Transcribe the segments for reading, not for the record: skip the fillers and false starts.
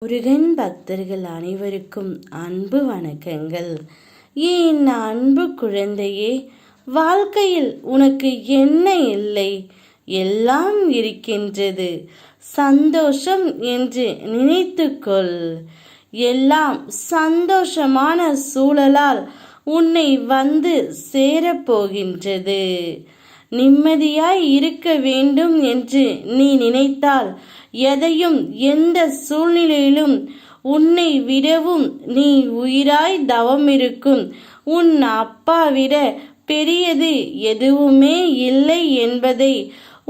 முருகன் பக்தர்கள் அனைவருக்கும் அன்பு வணக்கங்கள். என் அன்பு குழந்தையே, வாழ்க்கையில் உனக்கு என்ன இல்லை? எல்லாம் இருக்கின்றது. சந்தோஷம் என்று நினைத்துக்கொள். எல்லாம் சந்தோஷமான சூழலால் உன்னை வந்து சேரப்போகின்றது. நிம்மதியாய் இருக்க வேண்டும் என்று நீ நினைத்தால் எதையும் எந்த சூழ்நிலையிலும் உன்னை விடவும் நீ உயிராய் தவமிருக்கும் உன் அப்பா விட பெரியது எதுவுமே இல்லை என்பதை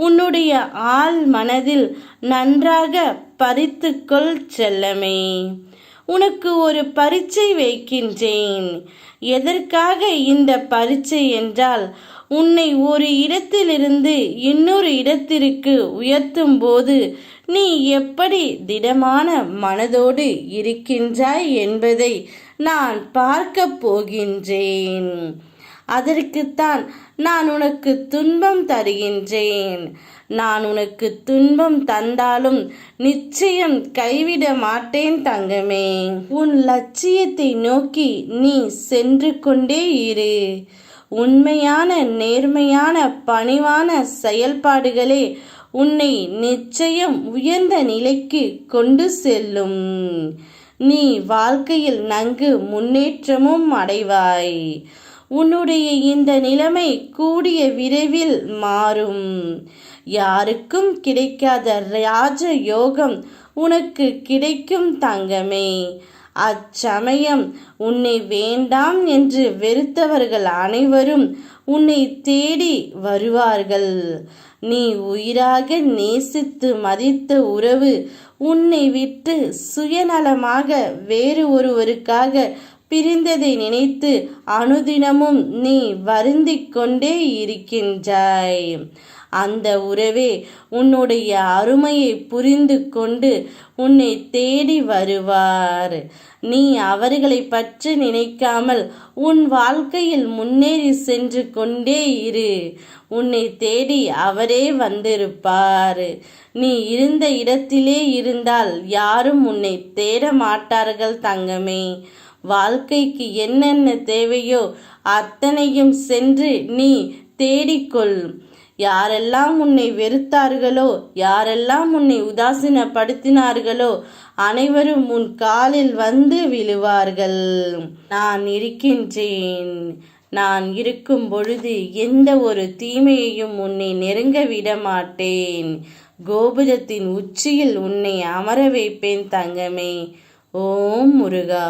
உன்னுடைய ஆழ் மனதில் நன்றாக பதித்துக்கொள் செல்லமே. உனக்கு ஒரு பரீட்சை வைக்கின்றேன். எதற்காக இந்த பரீட்சை என்றால், உன்னை ஒரு இடத்திலிருந்து இன்னொரு இடத்திற்கு உயர்த்தும் போது நீ எப்படி திடமான மனதோடு இருக்கின்றாய் என்பதை நான் பார்க்க போகின்றேன். அதற்குத்தான் நான் உனக்கு துன்பம் தருகின்றேன். நான் உனக்கு துன்பம் தந்தாலும் நிச்சயம் கைவிட மாட்டேன் தங்கமே. உன் லட்சியத்தை நோக்கி நீ சென்று கொண்டே இரு. உண்மையான நேர்மையான பணிவான செயல்பாடுகளே உன்னை நிச்சயம் உயர்ந்த நிலைக்கு கொண்டு செல்லும். நீ வாழ்க்கையில் நன்கு முன்னேற்றமும் அடைவாய். உன்னுடைய இந்த நிலைமை கூடிய விரைவில் மாறும். யாருக்கும் கிடைக்காத ராஜ யோகம் உனக்கு கிடைக்கும் தங்கமே. அச்சமயம் உன்னை வேண்டாம் என்று வெறுத்தவர்கள் அனைவரும் உன்னை தேடி வருவார்கள். நீ உயிராக நேசித்து மதித்த உறவு உன்னை விட்டு சுயநலமாக வேறு ஒருவருக்காக பிரிந்ததை நினைத்து அனுதினமும் நீ வருந்திக் கொண்டே இருக்கின்றாய். அந்த உறவே உன்னுடைய அருமையை புரிந்து கொண்டு உன்னை தேடி வருவார். நீ அவர்களை பற்றி நினைக்காமல் உன் வாழ்க்கையில் முன்னேறி சென்று கொண்டே இரு. உன்னை தேடி அவரே வந்திருப்பார். நீ இருந்த இடத்திலே இருந்தால் யாரும் உன்னை தேட மாட்டார்கள் தங்கமே. வாழ்க்கைக்கு என்னென்ன தேவையோ அத்தனையும் சென்று நீ தேடிக்கொள். யாரெல்லாம் உன்னை வெறுத்தார்களோ, யாரெல்லாம் உன்னை உதாசீனப்படுத்தினார்களோ அனைவரும் உன் காலில் வந்து விழுவார்கள். நான் இருக்கின்றேன். நான் இருக்கும் பொழுது எந்த ஒரு தீமையையும் உன்னை நெருங்க விட மாட்டேன். கோபுரத்தின் உச்சியில் உன்னை அமர வைப்பேன் தங்கமே. ஓம் முருகா.